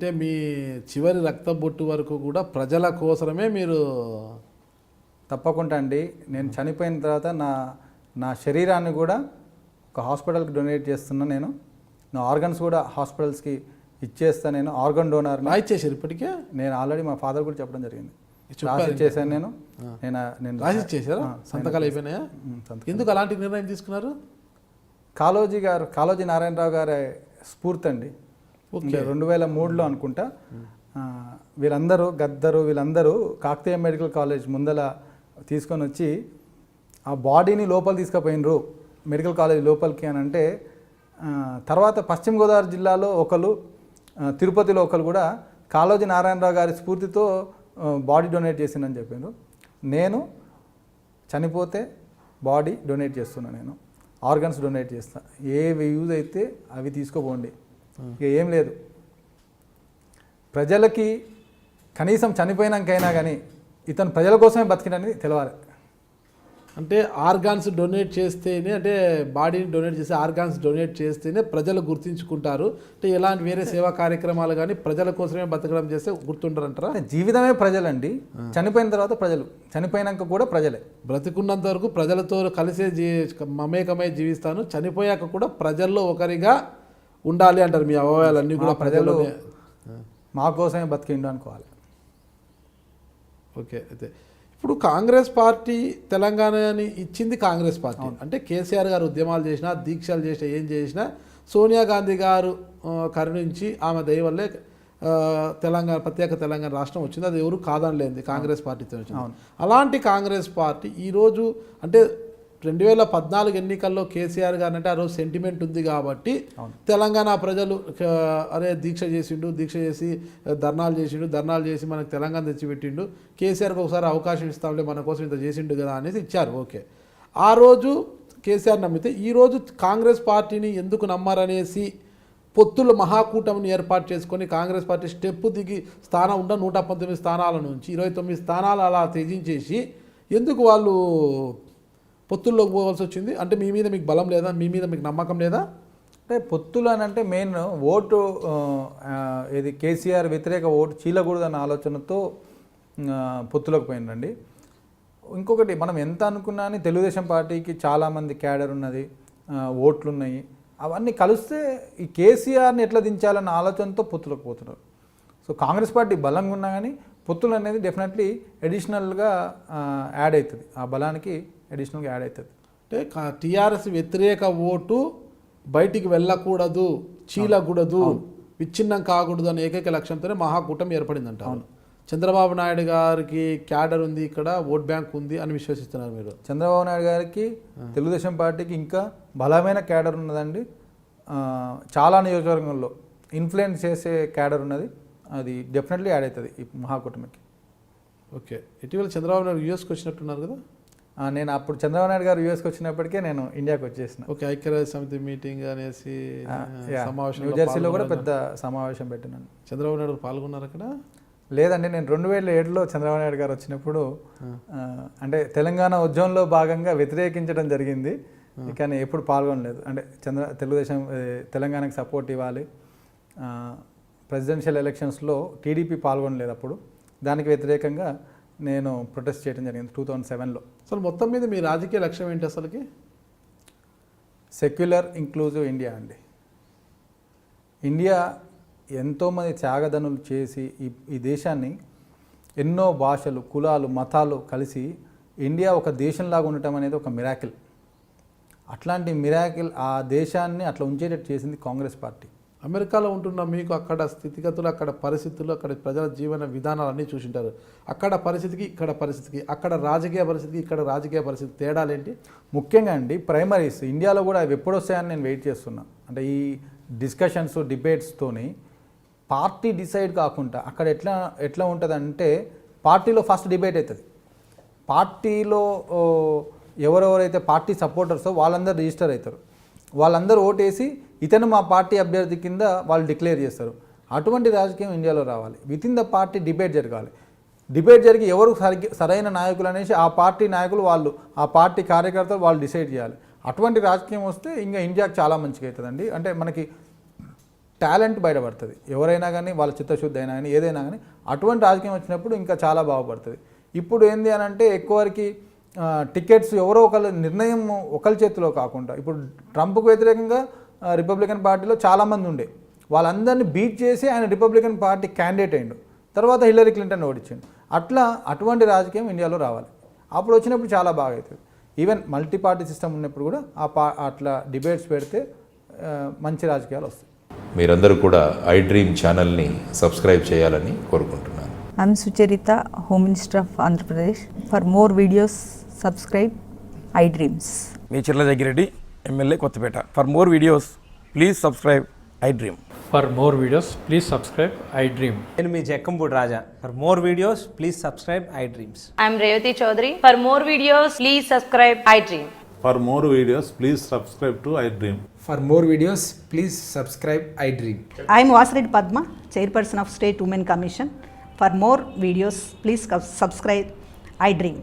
అంటే మీ చివరి రక్త బొట్టు వరకు కూడా ప్రజల కోసమే మీరు తప్పకుండా అండి. నేను చనిపోయిన తర్వాత నా శరీరాన్ని కూడా ఒక హాస్పిటల్కి డొనేట్ చేస్తున్నా. నేను నా ఆర్గన్స్ కూడా హాస్పిటల్స్కి ఇచ్చేస్తా. నేను ఆర్గన్ డోనర్ ఇచ్చేసారు ఇప్పటికే. నేను ఆల్రెడీ మా ఫాదర్ కూడా చెప్పడం జరిగింది. రాసి ఇచ్చేసాను. నేను రాసి ఇచ్చేసారా? సంతకాలు అయిపోయినాయా? ఎందుకు అలాంటి నిర్ణయం తీసుకున్నారు? కాళోజీ నారాయణరావు గారి స్ఫూర్తి అండి. 2003లో అనుకుంటా వీళ్ళందరూ గద్దరు వీళ్ళందరూ కాకతీయ మెడికల్ కాలేజ్ ముందల తీసుకొని వచ్చి ఆ బాడీని లోపల తీసుకుపోయినరు మెడికల్ కాలేజ్ లోపలికి అని అంటే, తర్వాత పశ్చిమ గోదావరి జిల్లాలో ఒకరు, తిరుపతిలో ఒకరు కూడా కాళోజీ నారాయణరావు గారి స్ఫూర్తితో బాడీ డొనేట్ చేసిందని చెప్పారు. నేను చనిపోతే బాడీ డొనేట్ చేస్తున్నాను. నేను ఆర్గన్స్ డొనేట్ చేస్తాను. ఏవి యూజ్ అయితే అవి తీసుకోపోండి. ఇక ఏం లేదు. ప్రజలకి కనీసం చనిపోయినాకైనా కానీ ఇతను ప్రజల కోసమే బతికినని తెలవాలి. అంటే ఆర్గాన్స్ డొనేట్ చేస్తేనే, అంటే బాడీని డొనేట్ చేస్తే ఆర్గాన్స్ డొనేట్ చేస్తేనే ప్రజలు గుర్తించుకుంటారు. అంటే ఎలాంటి వేరే సేవా కార్యక్రమాలు కానీ ప్రజల కోసమే బతకడం చేస్తే గుర్తుంటారంటారా? జీవితమే ప్రజలండి. చనిపోయిన తర్వాత ప్రజలు, చనిపోయినాక కూడా ప్రజలే. బ్రతికున్నంత వరకు ప్రజలతో కలిసే మమేకమై జీవిస్తాను, చనిపోయాక కూడా ప్రజల్లో ఒకరిగా ఉండాలి అంటారు. మీ అవయవాలన్నీ కూడా ప్రజలు మా కోసమే బతికిండు అనుకోవాలి. ఓకే. అయితే ఇప్పుడు కాంగ్రెస్ పార్టీ తెలంగాణని ఇచ్చింది కాంగ్రెస్ పార్టీ. అంటే కేసీఆర్ గారు ఉద్యమాలు చేసినా, దీక్షలు చేసినా, ఏం చేసినా సోనియా గాంధీ గారు కరుణించి ఆమె దయ వల్లే తెలంగాణ, ప్రత్యేక తెలంగాణ రాష్ట్రం వచ్చింది. అది ఎవరు కాదనలేంది, కాంగ్రెస్ పార్టీతో వచ్చింది. అలాంటి కాంగ్రెస్ పార్టీ ఈరోజు అంటే 2014 ఎన్నికల్లో కేసీఆర్ గారు అంటే ఆ రోజు సెంటిమెంట్ ఉంది కాబట్టి తెలంగాణ ప్రజలు అరే దీక్ష చేసి ధర్నాలు చేసి మనకు తెలంగాణ తెచ్చిపెట్టిండు, కేసీఆర్కి ఒకసారి అవకాశం ఇస్తాంలే, మన కోసం ఇంత చేసిండు కదా అనేసి ఇచ్చారు. ఓకే, ఆ రోజు కేసీఆర్ నమ్మితే ఈరోజు కాంగ్రెస్ పార్టీని ఎందుకు నమ్మారనేసి పొత్తుల మహాకూటమిని ఏర్పాటు చేసుకొని కాంగ్రెస్ పార్టీ స్టెప్ దిగి స్థానం 119 స్థానాల నుంచి 29 స్థానాలు అలా త్యజించేసి ఎందుకు వాళ్ళు పొత్తుల్లోకి పోవాల్సి వచ్చింది? అంటే మీ మీద మీకు బలం లేదా? మీ మీద మీకు నమ్మకం లేదా? అంటే పొత్తులు అని అంటే మెయిన్ ఓటు ఇది కేసీఆర్ వ్యతిరేక ఓటు చీలకూడదన్న ఆలోచనతో పొత్తులోకి పోయిందండి. ఇంకొకటి, మనం ఎంత అనుకున్నా అని తెలుగుదేశం పార్టీకి చాలామంది క్యాడర్ ఉన్నది, ఓట్లు ఉన్నాయి, అవన్నీ కలిస్తే ఈ కేసీఆర్ని ఎట్లా దించాలన్న ఆలోచనతో పొత్తులోకి పోతున్నారు. సో కాంగ్రెస్ పార్టీ బలంగా ఉన్నా కానీ పొత్తులు అనేది డెఫినెట్లీ అడిషనల్గా యాడ్ అవుతుంది, ఆ బలానికి అడిషనల్గా యాడ్ అవుతుంది. అంటే టీఆర్ఎస్ వ్యతిరేక ఓటు బయటికి వెళ్ళకూడదు, చీలకూడదు, విచ్ఛిన్నం కాకూడదు అనే ఏకైక లక్ష్యంతోనే మహాకూటమి ఏర్పడిందంట. చంద్రబాబు నాయుడు గారికి క్యాడర్ ఉంది, ఇక్కడ ఓట్ బ్యాంక్ ఉంది అని విశ్వసిస్తున్నారు మీరు? చంద్రబాబు నాయుడు గారికి, తెలుగుదేశం పార్టీకి ఇంకా బలమైన క్యాడర్ ఉన్నదండి. చాలా నియోజకవర్గంలో ఇన్ఫ్లుయెన్స్ చేసే క్యాడర్ ఉన్నది. అది డెఫినెట్లీ యాడ్ అవుతుంది ఈ మహాకూటమికి. ఓకే. ఇటీవల చంద్రబాబు నాయుడు యూఎస్కి వచ్చినట్టున్నారు కదా? నేను అప్పుడు చంద్రబాబు నాయుడు గారు యూఎస్కి వచ్చినప్పటికే నేను ఇండియాకి వచ్చేసిన. ఓకే. ఐక్యరాజ్య సమితి మీటింగ్ అనేసి సమావేశం, న్యూజెర్సీలో కూడా పెద్ద సమావేశం పెట్టినాను. చంద్రబాబు నాయుడు పాల్గొన్నారు అక్కడ? లేదండి, నేను 2007లో చంద్రబాబు నాయుడు గారు వచ్చినప్పుడు అంటే తెలంగాణ ఉద్యమంలో భాగంగా వ్యతిరేకించడం జరిగింది, కానీ ఎప్పుడు పాల్గొనలేదు. అంటే తెలుగుదేశం తెలంగాణకి సపోర్ట్ ఇవ్వాలి, ప్రెసిడెన్షియల్ ఎలక్షన్స్లో టీడీపీ పాల్గొనలేదు, అప్పుడు దానికి వ్యతిరేకంగా నేను ప్రొటెస్ట్ చేయడం జరిగింది 2007లో. అసలు మొత్తం మీద మీ రాజకీయ లక్ష్యం ఏంటి అసలుకి? సెక్యులర్ ఇంక్లూజివ్ ఇండియా అండి. ఇండియా ఎంతోమంది త్యాగదనులు చేసి ఈ దేశాన్ని ఎన్నో భాషలు, కులాలు, మతాలు కలిసి ఇండియా ఒక దేశంలాగా ఉండటం అనేది ఒక మిరాకిల్. అట్లాంటి మిరాకిల్ ఆ దేశాన్ని అట్లా ఉంచేటట్టు చేసింది కాంగ్రెస్ పార్టీ. అమెరికాలో ఉంటున్న మీకు అక్కడ స్థితిగతులు, అక్కడ పరిస్థితులు, అక్కడ ప్రజల జీవన విధానాలు అన్నీ చూసింటారు. అక్కడ పరిస్థితికి, ఇక్కడ పరిస్థితికి, అక్కడ రాజకీయ పరిస్థితికి, ఇక్కడ రాజకీయ పరిస్థితి తేడాలేంటి? ముఖ్యంగా అండి ప్రైమరీస్ ఇండియాలో కూడా అవి ఎప్పుడు వస్తాయని నేను వెయిట్ చేస్తున్నా. అంటే ఈ డిస్కషన్స్, డిబేట్స్తోని పార్టీ డిసైడ్ కాకుండా అక్కడ ఎట్లా ఉంటుందంటే, పార్టీలో ఫస్ట్ డిబేట్ అవుతుంది. పార్టీలో ఎవరెవరైతే పార్టీ సపోర్టర్సో వాళ్ళందరూ రిజిస్టర్ అవుతారు, వాళ్ళందరూ ఓటేసి ఇతను మా పార్టీ అభ్యర్థి కింద వాళ్ళు డిక్లేర్ చేస్తారు. అటువంటి రాజకీయం ఇండియాలో రావాలి. With in the party debate జరగాలి. డిబేట్ జరిగి ఎవరు సరైన నాయకులు అనేసి ఆ పార్టీ నాయకులు వాళ్ళు, ఆ పార్టీ కార్యకర్తలు వాళ్ళు డిసైడ్ చేయాలి. అటువంటి రాజకీయం వస్తే ఇంకా ఇండియాకి చాలా మంచిగా అవుతుందండి. అంటే మనకి టాలెంట్ బయటపడుతుంది. ఎవరైనా కానీ వాళ్ళ చిత్తశుద్ధి అయినా కానీ ఏదైనా కానీ అటువంటి రాజకీయం వచ్చినప్పుడు ఇంకా చాలా బాగుపడుతుంది. ఇప్పుడు ఏంది అని అంటే ఎక్కువ వరకు టికెట్స్ ఎవరో ఒకళ్ళ నిర్ణయం ఒకరి చేతిలో కాకుండా, ఇప్పుడు ట్రంప్కు వ్యతిరేకంగా రిపబ్లికన్ పార్టీలో చాలామంది ఉండే, వాళ్ళందరినీ బీట్ చేసి ఆయన రిపబ్లికన్ పార్టీ క్యాండిడేట్ అయ్యిండు, తర్వాత హిల్లరీ క్లింటన్ ఓడించిండు. అటువంటి రాజకీయం ఇండియాలో రావాలి. అప్పుడు వచ్చినప్పుడు చాలా బాగా అవుతుంది. ఈవెన్ మల్టీ పార్టీ సిస్టమ్ ఉన్నప్పుడు కూడా అట్లా డిబేట్స్ పెడితే మంచి రాజకీయాలు వస్తాయి. మీరందరూ కూడా ఐ డ్రీమ్ ఛానల్ని సబ్స్క్రైబ్ చేయాలని కోరుకుంటున్నాను. I'm Sucharita, Home Minister of Andhra Pradesh. For more videos, subscribe iDreams. మీ Chirla Jaggireddy MLA Kothapeta. For more videos please subscribe iDream. For more videos, please subscribe iDream. నేను మీ Jakkampudi Raja. For more videos please subscribe iDreams. I'm Revati Chaudhary. For more videos, please subscribe iDream. For more videos, please subscribe to iDream. For more videos, please subscribe iDream. I am Vasireddy Padma, Chairperson of State Women Commission. For more videos, please subscribe iDream.